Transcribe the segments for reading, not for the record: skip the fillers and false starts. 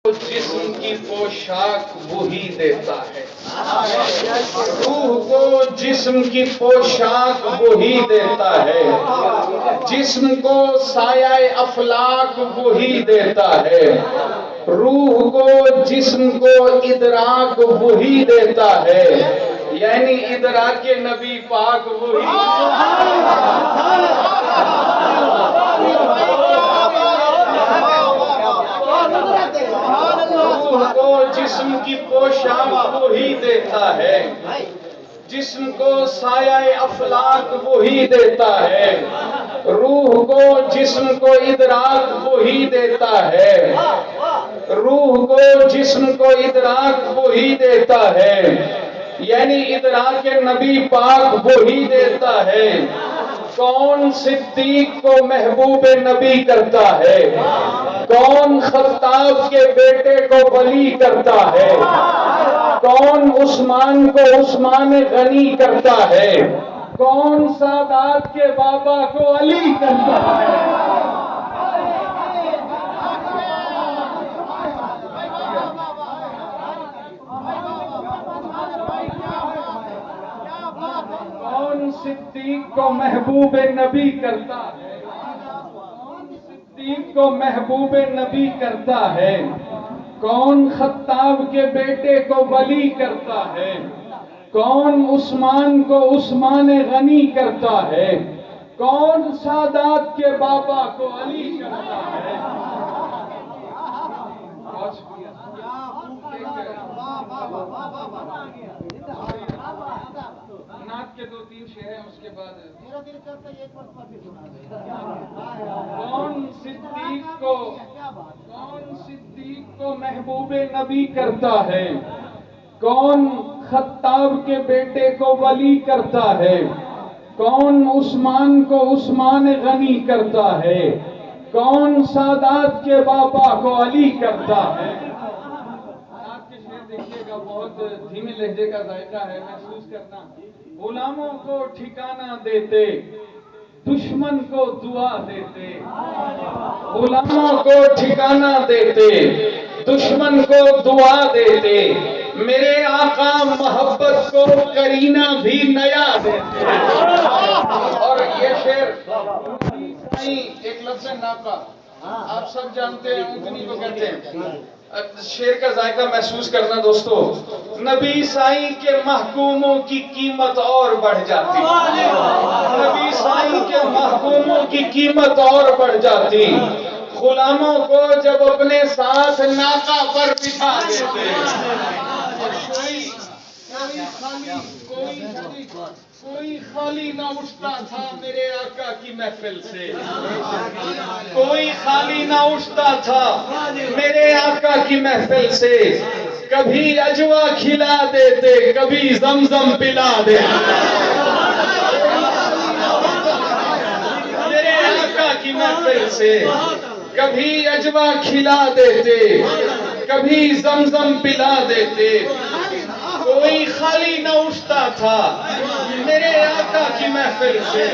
جسم کی پوشاک وہی دیتا ہے، روح کو جسم کی پوشاک وہی دیتا ہے، جسم کو سایہ افلاک وہی دیتا ہے، روح کو جسم کو ادراک وہی دیتا ہے، یعنی ادراک نبی پاک وہی روح کو جسم کی پوشاک وہی دیتا ہے، جسم کو سایہ افلاک وہی دیتا ہے، روح کو جسم کو ادراک وہی دیتا ہے، روح کو جسم کو ادراک وہی دیتا ہے، یعنی ادراک نبی پاک وہی دیتا ہے۔ کون صدیق کو محبوب نبی کرتا ہے، کون خطاب کے بیٹے کو ولی کرتا ہے، کون عثمان کو عثمان غنی کرتا ہے، کون سادات کے بابا کو علی کرتا ہے۔ کون صدیق کو محبوب نبی کرتا ہے، کون صدیق کو محبوب نبی کرتا ہے، کون خطاب کے بیٹے کو ولی کرتا ہے، کون عثمان کو عثمان غنی کرتا ہے، کون سادات کے بابا کو علی کرتا ہے۔ نعت کے 2-3 شعر ہیں، اس کے بعد کون صدیق کو محبوب نبی کرتا ہے، کون خطاب کے بیٹے کو ولی کرتا ہے، کون عثمان کو عثمان غنی کرتا ہے، کون سادات کے بابا کو علی کرتا ہے۔ نعت کے شعر دیکھیے گا، بہت دھیمے لہجے کا ذائقہ ہے، محسوس کرنا۔ غلاموں کو ٹھکانہ دیتے، دشمن کو دعا دیتے، غلاموں کو ٹھکانہ دیتے، دشمن کو دعا دیتے، میرے آقا محبت کو کرینہ بھی نیا دیتے۔ اور یہ شعر ایک لفظ ناقہ، آپ سب جانتے ہیں، اونٹنی کو کہتے ہیں۔ شعر کا ذائقہ محسوس کرنا دوستو۔ نبی سائیں کے محکوموں کی قیمت اور بڑھ جاتی، نبی سائیں کے محکوموں کی قیمت اور بڑھ جاتی، غلاموں کو جب اپنے ساتھ ناقہ پر بٹھا دیتے، کوئی خالی نہ اٹھتا تھا میرے آقا کی محفل سے، کوئی خالی نہ اٹھتا تھا میرے آقا کی محفل سے، کبھی اجوا کھلا دیتے، کبھی زمزم پلا دیتے، میرے آقا کی محفل سے کبھی اجوا کھلا دیتے، کبھی زمزم پلا دیتے، کوئی خالی نہ اٹھتا تھا میرے آقا کی محفل سے،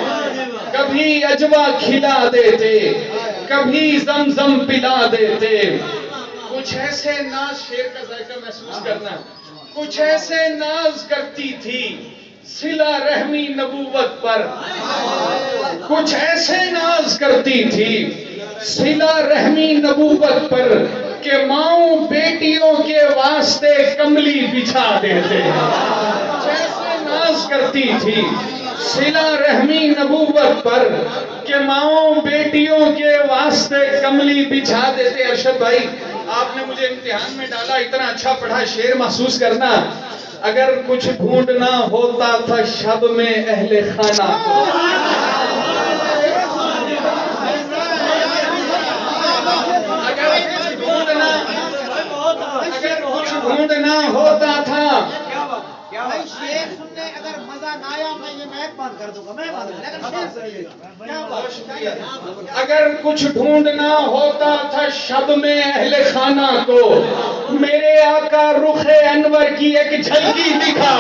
کبھی اجوا کھلا دیتے، کبھی زمزم پلا دیتے۔ کچھ ایسے ناز، شعر کا ذائقہ محسوس کرنا، کچھ ایسے ناز کرتی تھی صلہ رحمی نبوت پر، کچھ ایسے ناز کرتی تھی صلہ رحمی نبوت پر کہ ماؤں بیٹیوں کے واسطے کملی بچھا دیتے، جیسے ناز کرتی تھی صلہ رحمی نبوت پر کہ ماؤں بیٹیوں کے واسطے کملی بچھا دیتے۔ ارشد بھائی، آپ نے مجھے امتحان میں ڈالا، اتنا اچھا پڑھا، شعر محسوس کرنا۔ اگر کچھ ڈھونڈنا ہوتا تھا شب میں اہل خانہ کو، ڈھونڈنا ہوتا تھا، شعر سننے اگر مزہ نہ آیا میں یہ میک بند کر دوں گا، میں اگر کچھ ڈھونڈنا ہوتا تھا شب میں اہل خانہ کو، میرے آقا رخ انور کی ایک جھلکی دکھا۔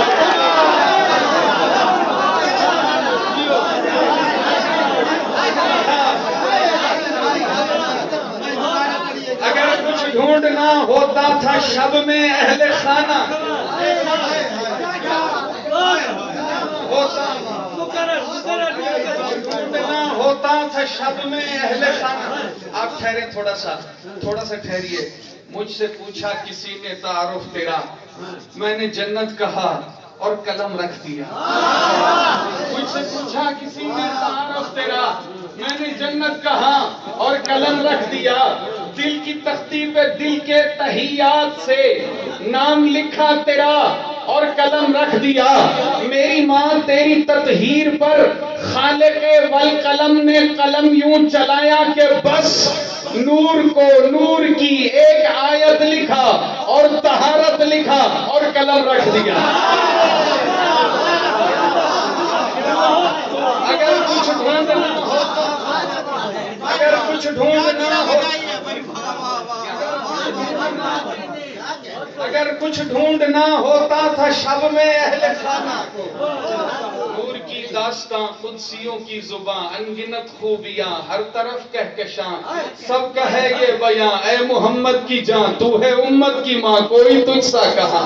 اگر کچھ ڈھونڈنا ہوتا تھا شب میں اہل خانہ ڈھونڈنا ہوتا تھا شب میں اہل خانہ. آپ ٹھہرے تھوڑا سا ٹھہریے. مجھ سے پوچھا کسی نے تعارف تیرا, میں نے جنت کہا اور قلم رکھ دیا. مجھ سے پوچھا کسی نے تعارف تیرا, میں نے جنت کہا اور قلم رکھ دیا. دل کی تختی پہ دل کے تحیات سے نام لکھا تیرا اور قلم رکھ دیا. میری ماں تیری تطہیر پر خالق والقلم نے قلم یوں چلایا کہ بس نور کو نور کی ایک آیت لکھا اور طہارت لکھا اور قلم رکھ دیا. اگر کچھ ڈھونڈنا ہوتا اگر کچھ ڈھونڈنا ہوتا تھا شب میں اہل خانہ کو, نور کی داستاں قدسیوں کی زباں انگنت خوبیاں ہر طرف کہکشاں سب کا ہے یہ بیاں. اے محمد کی جان تو ہے امت کی ماں, کوئی تجھ سا کہاں.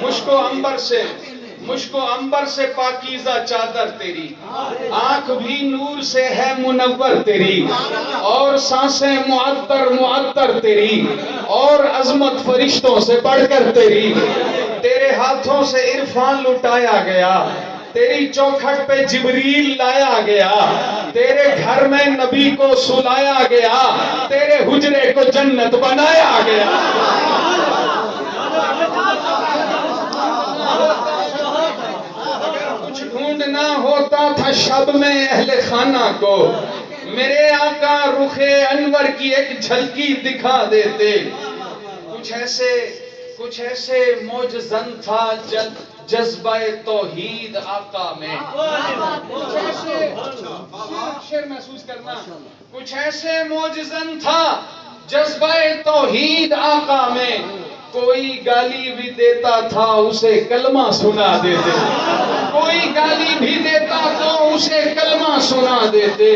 مشک و عنبر سے پاکیزہ چادر تیری, آنکھ بھی نور سے ہے منور تیری, اور سانسیں معطر تیری, اور عظمت فرشتوں سے بڑھ کر تیری. تیرے ہاتھوں سے عرفان لٹایا گیا, تیری چوکھٹ پہ جبریل لایا گیا, تیرے گھر میں نبی کو سلایا گیا, تیرے حجرے کو جنت بنایا گیا. ڈھونڈنا ہوتا تھا شب میں اہل خانہ کو, میرے آقا رخ انور کی ایک جھلکی دکھا دیتے. کچھ ایسے موجزن تھا جذبہ توحید آقا میں. شعر محسوس کرنا. کچھ ایسے موجزن تھا جذبہ توحید آقا میں, کوئی گالی بھی دیتا تھا اسے کلمہ سنا دیتے. کوئی گالی بھی دیتا تو اسے کلمہ سنا دیتے.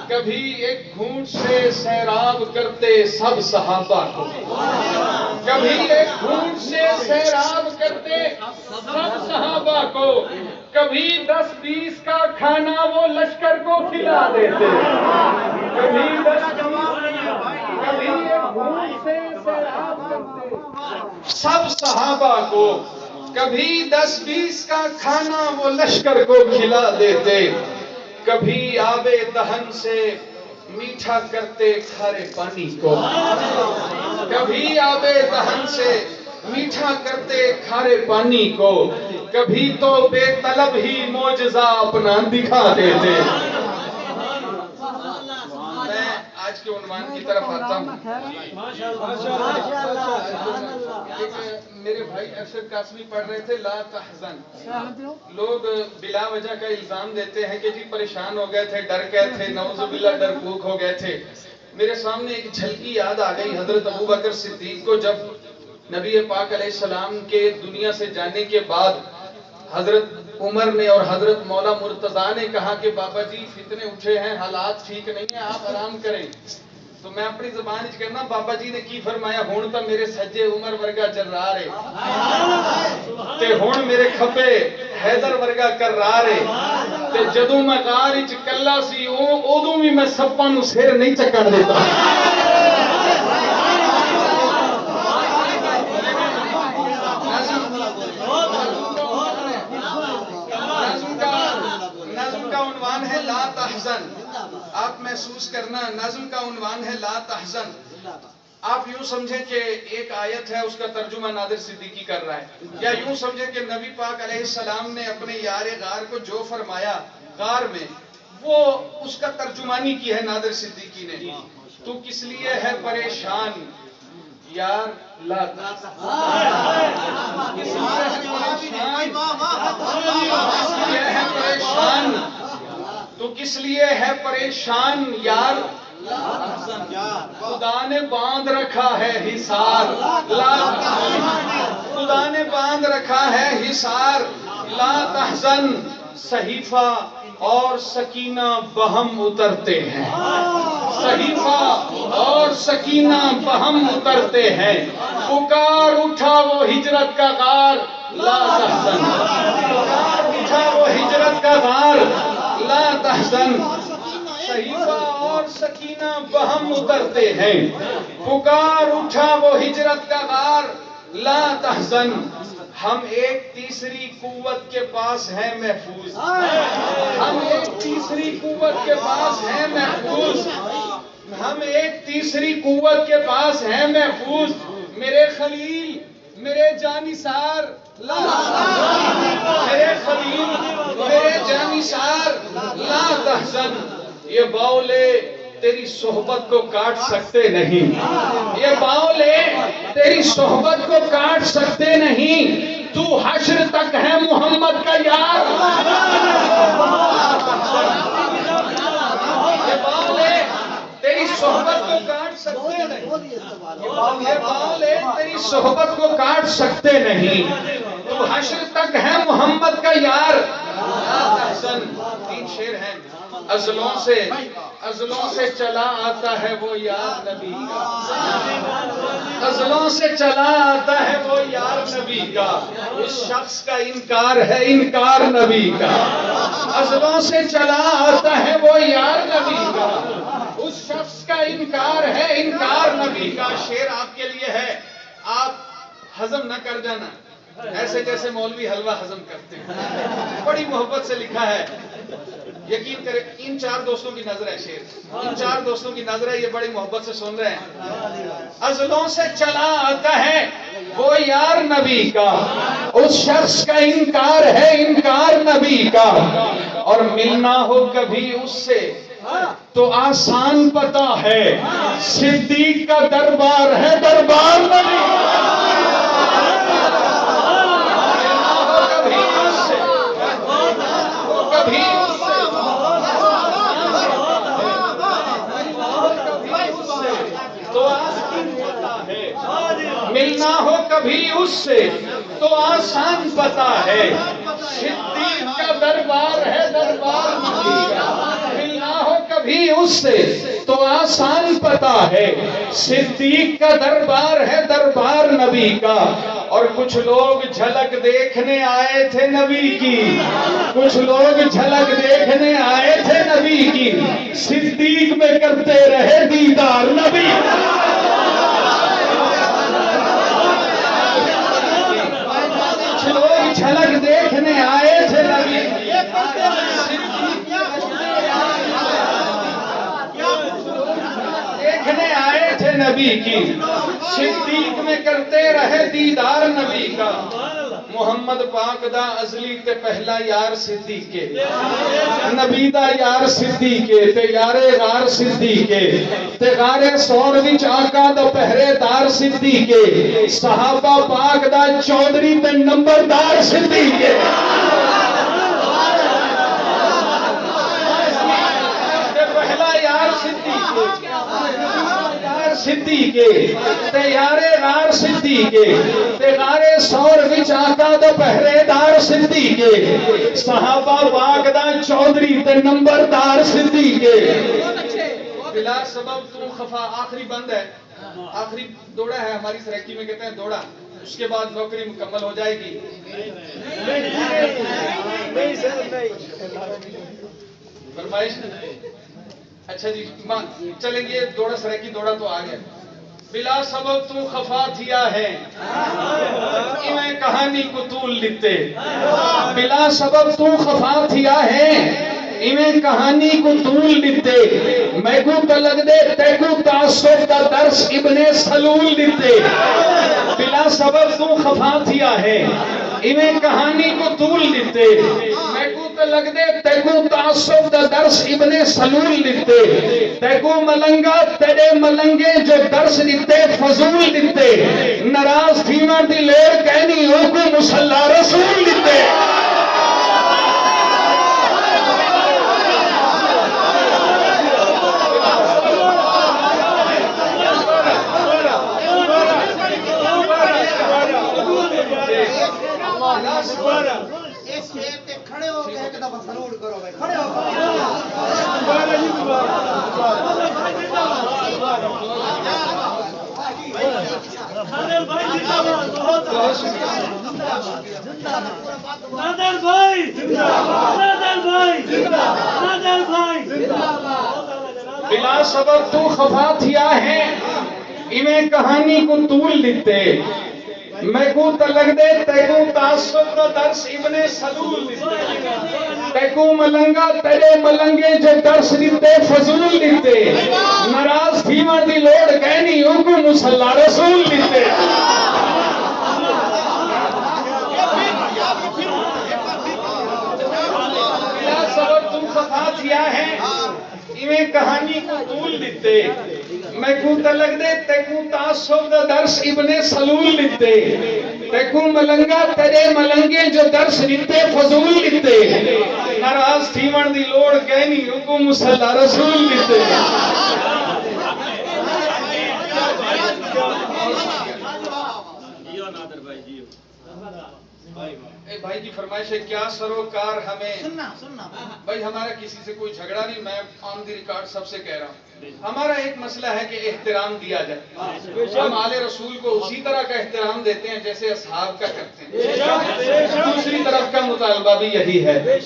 کبھی ایک گھونٹ سے سیراب کرتے سب صحابہ کو, کبھی ایک گھونٹ سے سیراب کرتے سب صحابہ کو, کبھی 10-20 کا کھانا وہ لشکر کو کھلا دیتے. کبھی ایک گھونٹ سے سیراب کرتے سب صحابہ کو, کبھی 10-20 کا کھانا وہ لشکر کو کھلا دیتے. کبھی آب دہن سے میٹھا کرتے کھارے پانی کو, کبھی آب دہن سے میٹھا کرتے کھارے پانی کو, کبھی تو بے طلب ہی معجزہ اپنا دکھا دیتے. آج کے عنوان کی طرف آتا ہوں. میرے بھائی ارشد قاسمی پڑھ رہے تھے لا تحزن. لوگ بلا وجہ کا الزام دیتے ہیں کہ جی پریشان ہو گئے تھے, ڈر گئے تھے, نعوذ باللہ ڈرپوک ہو گئے تھے. میرے سامنے ایک جھلکی یاد آ گئی حضرت ابوبکر صدیق کو, جب نبی پاک علیہ السلام کے دنیا سے جانے کے بعد حضرت عمر نے اور حضرت مولا مرتضیٰ نے کہا کہ بابا جی فتنے اٹھے ہیں, حالات ٹھیک نہیں ہیں, آپ آرام کریں. تو میں اپنی زبان کہنا بابا جی نے کی فرمایا, ہون تو میرے سجے عمر ورگا جرار ہے تے ہون میرے کھپے حیدر ورگا کرار ہے. تے جدوں میں غار وچ کلا سی اودوں بھی میں سپاں نوں سر نہیں چکن دیتا. نظم کا عنوان ہے لا تحزن. آپ محسوس کرنا, نظم کا عنوان ہے لا تحزن. آپ یوں سمجھیں کہ ایک آیت ہے, اس کا ترجمہ نادر صدیقی کر رہا ہے, یا یوں سمجھیں کہ نبی پاک علیہ السلام نے اپنے یار غار کو جو فرمایا غار میں, وہ اس کا ترجمانی کی ہے نادر صدیقی نے. تو کس لیے ہے پریشان یار لا تو کس لیے ہے پریشان یار, خدا نے باندھ رکھا ہے حصار. خدا نے باندھ رکھا ہے حصار. لا تحزن صحیفہ اور سکینہ بہم اترتے ہیں. صحیفہ اور سکینہ بہم اترتے ہیں، پکار اٹھا وہ ہجرت کا غار لا تحزن، پکار اٹھا وہ ہجرت کا غار لا تحزن، صحیفہ اور سکینہ بہم اترتے ہیں، پکار اٹھا وہ ہجرت کا غار لا تحزن، ہم ایک تیسری قوت کے پاس ہیں محفوظ، ہم ایک تیسری قوت کے پاس ہیں محفوظ، ہم ایک تیسری قوت کے پاس ہیں محفوظ، میرے خلیل میرے جانثار لا تحزن، میرے خلیل میرے جانثار لا تحزن، یہ باولے تیری صحبت کو کاٹ سکتے نہیں، یہ باولے تیری صحبت کو کاٹ سکتے نہیں، تو حشر تک ہے محمد کا یار، یہ باولے تیری صحبت کو کاٹ سکتے نہیں، یہ باولے تیری صحبت کو کاٹ سکتے نہیں، تو حشر تک ہے محمد کا یار لا تحزن۔ تین شعر ہیں، ازلوں سے چلا آتا ہے وہ یار نبی کا، ازلوں سے چلا آتا ہے وہ یار نبی کا، اس شخص کا انکار ہے انکار نبی کا، ازلوں سے چلا آتا ہے وہ یار نبی کا، اس شخص کا انکار ہے انکار نبی کا۔ شعر آپ کے لیے ہے، آپ ہضم نہ کر جانا ایسے جیسے مولوی حلوہ ہضم کرتے ہیں، بڑی محبت سے لکھا ہے، یقین کریں ان چار دوستوں کی نظر ہے شعر، ان چار دوستوں کی نظر ہے، یہ بڑی محبت سے سن رہے ہیں۔ ازلوں سے چلا آتا ہے وہ یار نبی کا، اس شخص کا انکار ہے انکار نبی کا، اور ملنا ہو کبھی اس سے تو آسان پتا ہے، صدیق کا دربار ہے دربار نبی کا، ملنا ہو کبھی اس سے تو آسان پتا ہے، صدیق کا دربار ہے دربار نبی کا، ملنا ہو کبھی اس سے تو آسان پتا ہے، صدیق کا دربار ہے دربار نبی کا، اور کچھ لوگ جھلک دیکھنے آئے تھے نبی کی، کچھ لوگ جھلک دیکھنے آئے تھے نبی کی، صدیق میں کرتے رہے دیدار نبی، جھلک دیکھنے آئے تھے نبی، دیکھنے آئے تھے نبی کی، صدیق میں کرتے رہے دیدار نبی کا، محمد پاک دا ازلی تے پہلا یار صدیقے، نبی دا یار صدیقے تے یارے غار صدیقے، تے غارے سور وچ آقا دا پہرے دار صدیقے، صحابہ پاک دا چودھری تے نمبردار صدیقے، تے پہلا یار صدیقے، صدیقے تے یارے غار صدیقے، تے غارے سور وچ آقا دا پہرے دار صدیقے، صحابہ پاک دا چودھری تے نمبردار صدیقے، بلا سبب تو خفا، آخری بند ہے، آخری دوڑا ہے ہماری سرکی میں کہتے ہیں دوڑا، اس کے بعد نوکری مکمل ہو جائے گی۔ فرمائش اچھا جی چلیں گے، دوڑا سرکی دوڑا تو آ گیا، بلا سبب تو خفا تھیا ہے میں کہانی کو طول لکھتے، بلا سبب تو خفا تھیا ہے میں کہانی کو طول لکھتے، میں کو تلگ دے تے کو تعصب کا درس ابن سلول لکھتے، بلا سبب تو خفا تھیا ہے میں کہانی کو طول لکھتے، میں کو تلگ دے تے کو تعصب کا درس ابن سلول لکھتے، تے کو ملنگا تیرے ملنگے جو درس لکھتے فضول لکھتے، ناراض تھی نہ دلیر کہنی ہو کو مسلح رسول لکھتے، کھڑے ہو کے ایک دفعہ ضرور کرو، کھڑے ہو نادر بھائی زندہ باد، بہت شکریہ۔ نادر بھائی زندہ باد، نادر بھائی زندہ باد، نادر بھائی زندہ باد۔ بلا سبب تو خفا تھیا ہے انہیں کہانی کو طول لکھتے میں کو تلگ دے تیکو تعصب کا درس ابن سلول لکھتے تیکو ملنگا تیرے ملنگے جو درس لکھتے فضول لکھتے ناراض تھی مردی لوڑ کہنی ان کو مسلح رسول لکھتے بلا سبب تو خفا تھیا ہے انہیں کہانی کو طول لکھتے میں کو تلگ دے تیکو تعصب دا درس ابن سلول لکھتے تیکو ملنگا تیرے ملنگے جو درس لکھتے فضول لکھتے ناراض تھی مردی لوڑ کہنی ان کو مسلح رسول لکھتے اے بھائی کی فرمائش ہے کیا سروکار ہمیں سننا بھائی ہمارا کسی سے کوئی جھگڑا نہیں میں آن دی ریکارڈ سب سے کہہ رہا ہوں ہمارا ایک مسئلہ ہے کہ احترام دیا جائے ہم آل رسول کو اسی طرح کا احترام دیتے ہیں جیسے اصحاب کا کرتے ہیں دوسری طرف کا مطالبہ بھی یہی ہے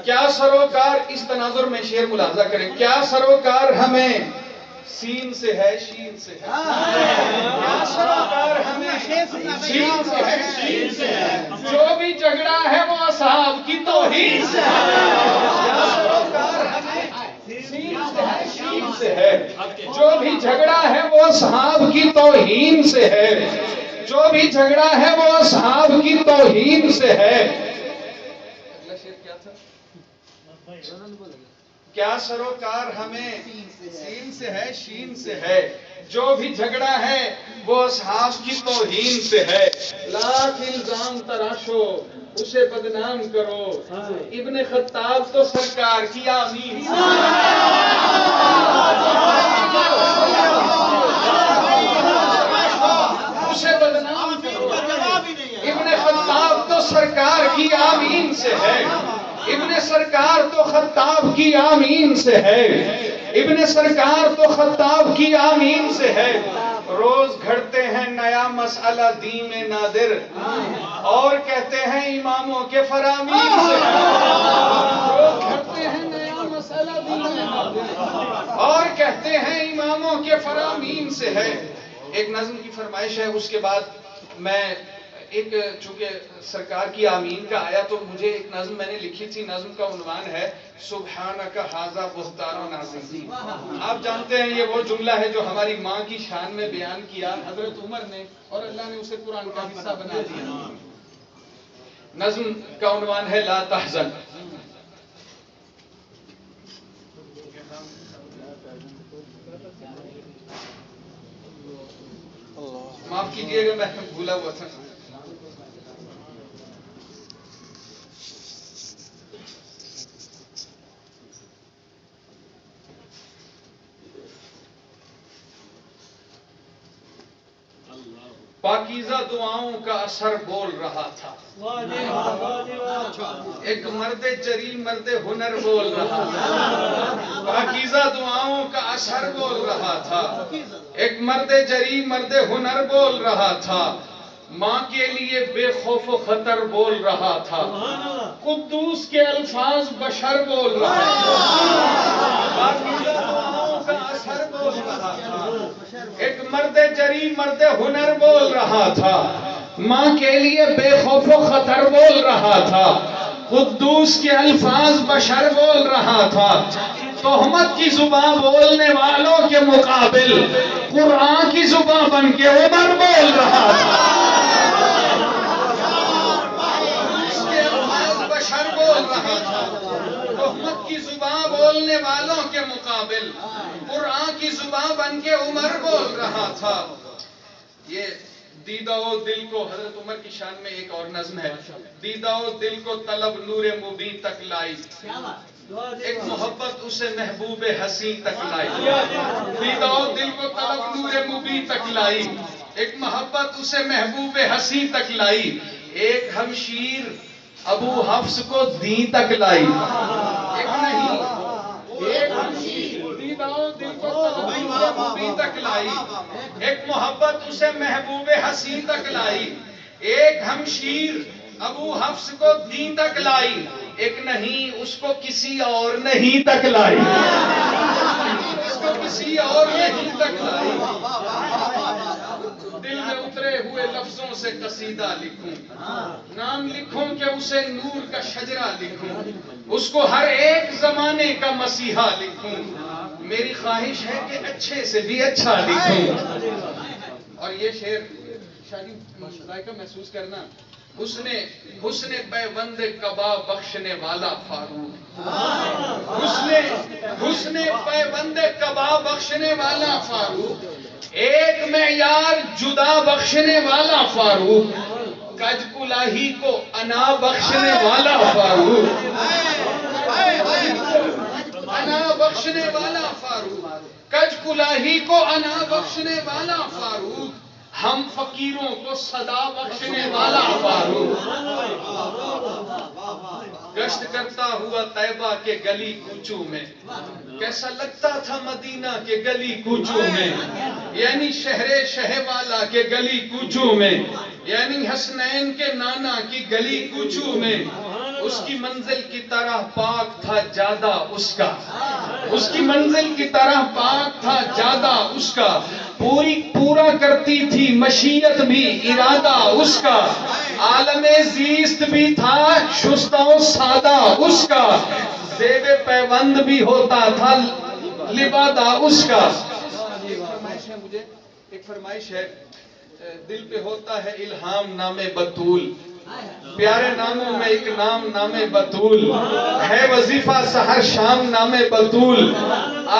کیا سروکار اس تناظر میں شعر ملاحظہ کریں کیا سروکار ہمیں سین سے ہے شین سے ہے کیا سروکار ہمیں سین سے ہے شین سے ہے جو بھی جھگڑا ہے وہ اصحاب کی توہین سے ہے کیا سروکار ہمیں سین سے ہے شین سے ہے جو بھی جھگڑا ہے وہ اصحاب کی توہین سے ہے جو بھی جھگڑا ہے وہ اصحاب کی توہین سے ہے اگلا شعر کیا تھا کیا سروکار ہمیں سین سے ہے شین سے ہے جو بھی جھگڑا ہے وہ اصحاب کی توہین سے ہے لاکھ الزام تراشو اسے بدنام کرو ابن خطاب تو سرکار کی آمین اسے بدنام کرو ابن خطاب تو سرکار کی آمین سے ہے ابن سرکار تو خطاب کی آمین سے ہے ابن سرکار تو خطاب کی آمین سے ہے روز گھڑتے ہیں نیا مسئلہ دین میں نادر اور کہتے ہیں اماموں کے فرامین سے ہے روز گھڑتے ہیں نیا مسئلہ دین میں نادر اور کہتے ہیں اماموں کے فرامین سے ہے ایک نظم کی فرمائش ہے اس کے بعد میں ایک چونکہ سرکار کی آمین کا آیا تو مجھے ایک نظم میں نے لکھی تھی نظم کا عنوان ہے سبحانک ھذا بہتان عظیم آپ جانتے ہیں یہ وہ جملہ ہے جو ہماری ماں کی شان میں بیان کیا حضرت عمر نے اور اللہ نے اسے قرآن کا حصہ بنا دیا نظم کا عنوان ہے لا تحزن معاف کیجئے گا میں بھولا ہوا تھا پاکیزہ دعاؤں کا اثر بول رہا تھا ایک مرد جری مرد ہنر بول رہا تھا پاکیزہ دعاؤں کا اثر بول رہا تھا ایک مرد جری مرد ہنر بول رہا تھا ماں کے لیے بے خوف و خطر بول رہا تھا قدوس کے الفاظ بشر بول رہا تھا پاکیزہ دعاؤں کا اثر بول رہا تھا ایک مرد جری مرد ہنر بول رہا تھا ماں کے لیے بے خوف و خطر بول رہا تھا قدوس کے الفاظ بشر بول رہا تھا تہمت کی زبان بولنے والوں کے مقابل قرآن کی زبان بن کے عمر بول رہا تھا قدوس کے الفاظ بشر بول رہا تھا تہمت کی زبان بولنے والوں کے مقابل قرآن کی زبان بن کے عمر بول رہا تھا یہ دیدہ و دل کو حضرت عمر کی شان میں ایک اور نظم ہے دیدہ و دل کو طلب نور مبین تک لائی ایک محبت اسے محبوب حسین تک لائی دیدہ و دل کو طلب نور مبین تک لائی ایک محبت اسے محبوب حسین تک لائی ایک ہمشیر ابو حفص کو دین تک لائی ایک نہیں ایک ہمشیر دیدہ و دل کو طلب خوبی تک لائی، ایک محبت اسے محبوب حسین تک لائی، ایک ہمشیر ابو حفص کو دین تک لائی، ایک نہیں اس کو کسی اور نہیں تک لائی، اس کو کسی اور نہیں تک لائی۔ دل میں اترے ہوئے لفظوں سے قصیدہ لکھوں، نام لکھوں کہ اسے نور کا شجرہ لکھوں، اس کو ہر ایک زمانے کا مسیحا لکھوں، میری خواہش ہے کہ اچھے سے بھی اچھا لکھوں۔ اور یہ شعر شادی ذائقہ محسوس کرنا، حسن پیوند کباب بخشنے والا فاروق، حسن پیوند کباب بخشنے والا فاروق، ایک معیار جدا بخشنے والا فاروق، کج کلاہی کو انا بخشنے والا فاروق، انا بخشنے والا فاروق، کج کلاہی کو انا بخشنے والا فاروق، ہم فقیروں کو صدا بخشنے والا فاروق۔ گشت کرتا ہوا طیبہ کے گلی کوچوں میں، کیسا لگتا تھا مدینہ کے گلی کوچوں میں، یعنی شہر شہوالا کے گلی کوچوں میں، یعنی حسنین کے نانا کی گلی کوچوں میں، اس کی منزل کی طرح پاک تھا جادہ اس کا، اس کی منزل کی طرح پاک تھا جادہ اس کا، پورا کرتی تھی مشیت بھی ارادہ اس کا، عالم زیست بھی تھا شستہ و سادہ اس کا، زیب پیوند بھی ہوتا تھا لبادہ اس کا۔ مجھے ایک فرمائش ہے، دل پہ ہوتا ہے الہام نام بطول، پیارے ناموں میں ایک نام نام بطول ہے، وظیفہ سحر شام نام بطول،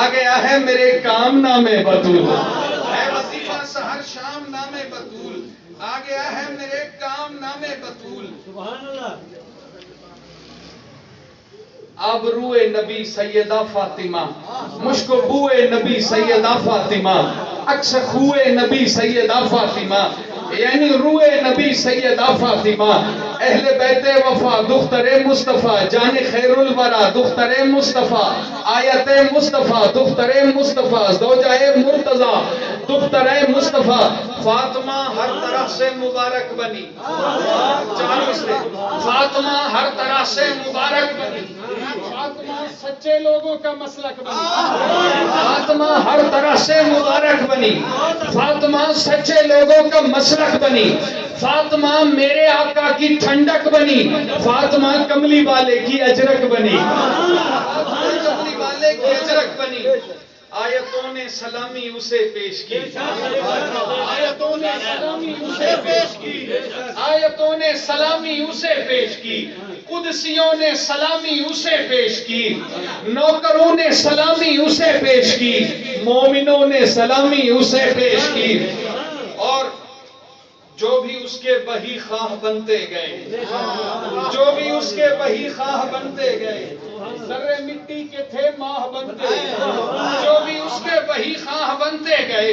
آ گیا ہے میرے کام نام بطول، ہے وظیفہ سحر شام نام بطول، آ گیا ہے میرے کام نام بطول۔ سبحان اللہ۔ آبروئے نبی سیدہ فاطمہ، مشک و بوئے نبی سیدہ فاطمہ، عکس خوئے نبی سیدہ فاطمہ، یعنی روئے نبی سیدہ فاطمہ، اہل بیت وفا دختر مصطفیٰ، جان خیر الورا دختر مصطفیٰ، آیت مصطفیٰ دختر مصطفیٰ، زوجہ مرتضی دختر مصطفیٰ، فاطمہ ہر طرح سے مبارک بنی، فاطمہ ہر طرح سے مبارک بنی، فاطمہ سچے لوگوں کا مسلک بنی، فاطمہ ہر طرح سے مبارک بنی، فاطمہ سچے لوگوں کا مسلک بنی، فاطمہ میرے آقا کی ٹھنڈک بنی، فاطمہ کملی والے کی اجرک بنی، کملی والے کی اجرک بنی۔ آیتوں نے سلامی اسے پیش کی، آیتوں نے سلامی اسے پیش کی، آیتوں نے سلامی اسے پیش کی، قدسیوں نے سلامی اسے پیش کی، نوکروں نے سلامی اسے پیش کی، مومنوں نے سلامی اسے پیش کی، اور جو بھی اس کے بہی خواہ بنتے گئے، جو بھی اس کے بہی خواہ بنتے گئے، ذرے مٹی کے تھے ماہ بنتے گئے، جو بھی اس کے بہی خواہ بنتے گئے،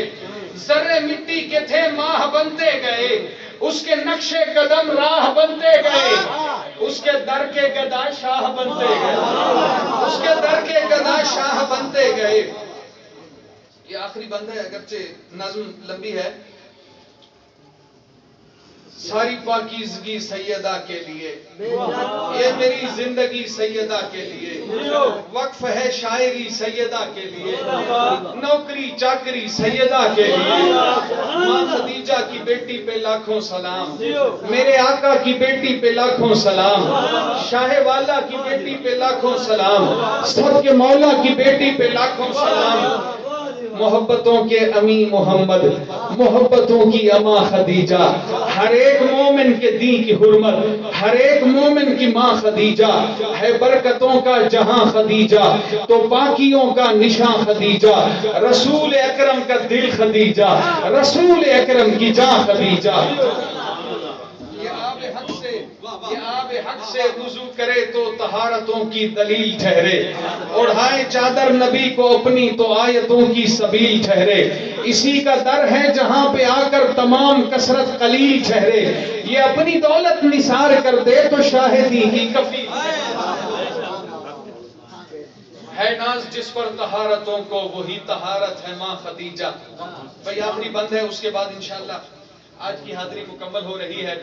ذرے مٹی کے تھے ماہ بنتے گئے، اس کے نقش قدم راہ بنتے گئے، اس کے در کے گدا شاہ بنتے گئے، اس کے در کے گدا شاہ بنتے گئے۔ یہ آخری بند ہے، اگرچہ نظم لمبی ہے۔ ساری پاکیزگی سیدہ کے لیے، یہ میری زندگی سیدہ کے لیے، وقف ہے شاعری سیدہ کے لیے، نوکری چاکری سیدہ کے لیے، ماں خدیجہ کی بیٹی پہ لاکھوں سلام، میرے آقا کی بیٹی پہ لاکھوں سلام، شاہ والا کی بیٹی پہ لاکھوں سلام، سب کے مولا کی بیٹی پہ لاکھوں سلام، محبتوں کے امی محمد، محبتوں کی اماں خدیجہ، ہر ایک مومن کے دین کی حرمت، ہر ایک مومن کی ماں خدیجہ، ہے برکتوں کا جہاں خدیجہ، تو باقیوں کا نشاں خدیجہ، رسول اکرم کا دل خدیجہ، رسول اکرم کی جاں خدیجہ۔ یہ آب حق سے وضو کرے تو طہارتوں کی دلیل ٹھہرے، اڑھائے چادر نبی کو اپنی تو آیتوں کی سبیل ٹھہرے، اسی کا در ہے جہاں پہ آ کر تمام کثرت قلیل ٹھہرے، یہ اپنی دولت نثار کر دے تو شاہدی کی کفیل ہے ناز جس پر طہارتوں کو وہی طہارت ہے ماں خدیجہ. بھائی آخری بند ہے، اس کے بعد انشاءاللہ آج کی حاضری مکمل ہو رہی ہے.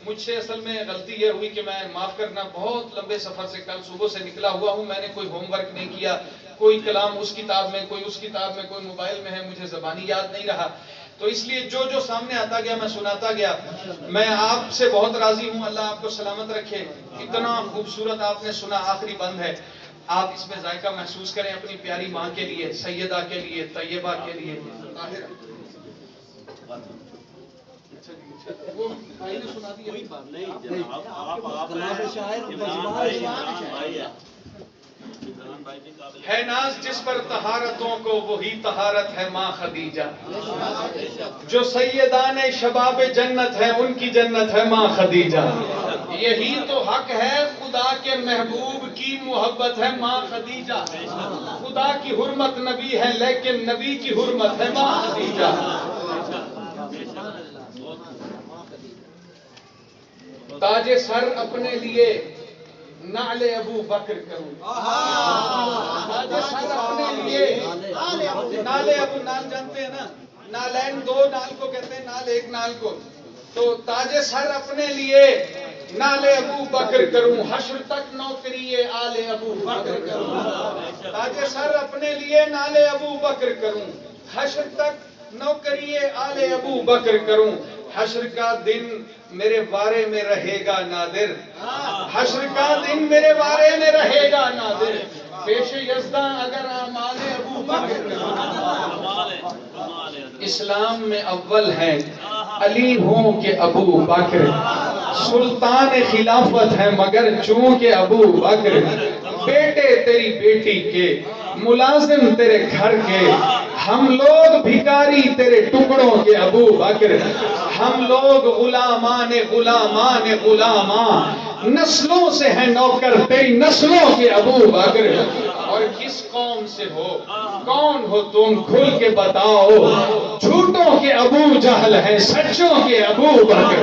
مجھ سے اصل میں غلطی یہ ہوئی کہ میں معاف کرنا بہت لمبے سفر سے کل صبح سے نکلا ہوا ہوں. میں نے کوئی ہوم ورک نہیں کیا، کوئی کلام اس کتاب میں، کوئی اس کتاب میں، کوئی موبائل میں ہے، مجھے زبانی یاد نہیں رہا. تو اس لیے جو جو سامنے آتا گیا میں سناتا گیا. میں آپ سے بہت راضی ہوں، اللہ آپ کو سلامت رکھے. اتنا خوبصورت آپ نے سنا. آخری بند ہے، آپ اس میں ذائقہ محسوس کریں اپنی پیاری ماں کے لیے، سیدہ کے لیے، طیبہ کے لیے. وہ بھائی نے سنا دیا. کوئی بات نہیں جناب، آپ ہے ناز جس پر طہارتوں کو وہی طہارت ہے ماں خدیجہ. جو سیدان شباب جنت ہے ان کی جنت ہے ماں خدیجہ. یہی تو حق ہے، خدا کے محبوب کی محبت ہے ماں خدیجہ. خدا کی حرمت نبی ہے لیکن نبی کی حرمت ہے ماں خدیجہ. تاج سر اپنے لیے نعل ابو بکر کروں. تاج سر اپنے لیے نعل ابو، نال جانتے ہیں نا، نالین دو نال کو کہتے ہیں، نال ایک نال کو. تو تاج سر اپنے لیے نعل ابو بکر کروں، حشر تک نوکری آل ابو بکر کروں. تاج سر اپنے لیے نعل ابو بکر کروں، حشر تک نوکری آل ابو بکر کروں. حشر کا دن میرے بارے میں رہے گا نادر، حشر کا دن میرے بارے میں رہے گا نادر. پیش یزداں اگر اعمال ابو بکر کروں. اسلام میں اول ہیں علی ہوں کہ ابو بکر، سلطان خلافت ہے مگر چونکہ ابو بکر. بیٹے تیری بیٹی کے، ملازم تیرے گھر کے، ہم لوگ بھکاری تیرے ٹکڑوں کے ابو بکر. ہم لوگ غلامان غلامان غلامان، نسلوں سے ہیں نوکر تیری نسلوں کے ابو بکر. اور کس قوم سے ہو، کون ہو تم کھل کے بتاؤ، جھوٹوں کے ابو جہل ہیں سچوں کے ابو بکر.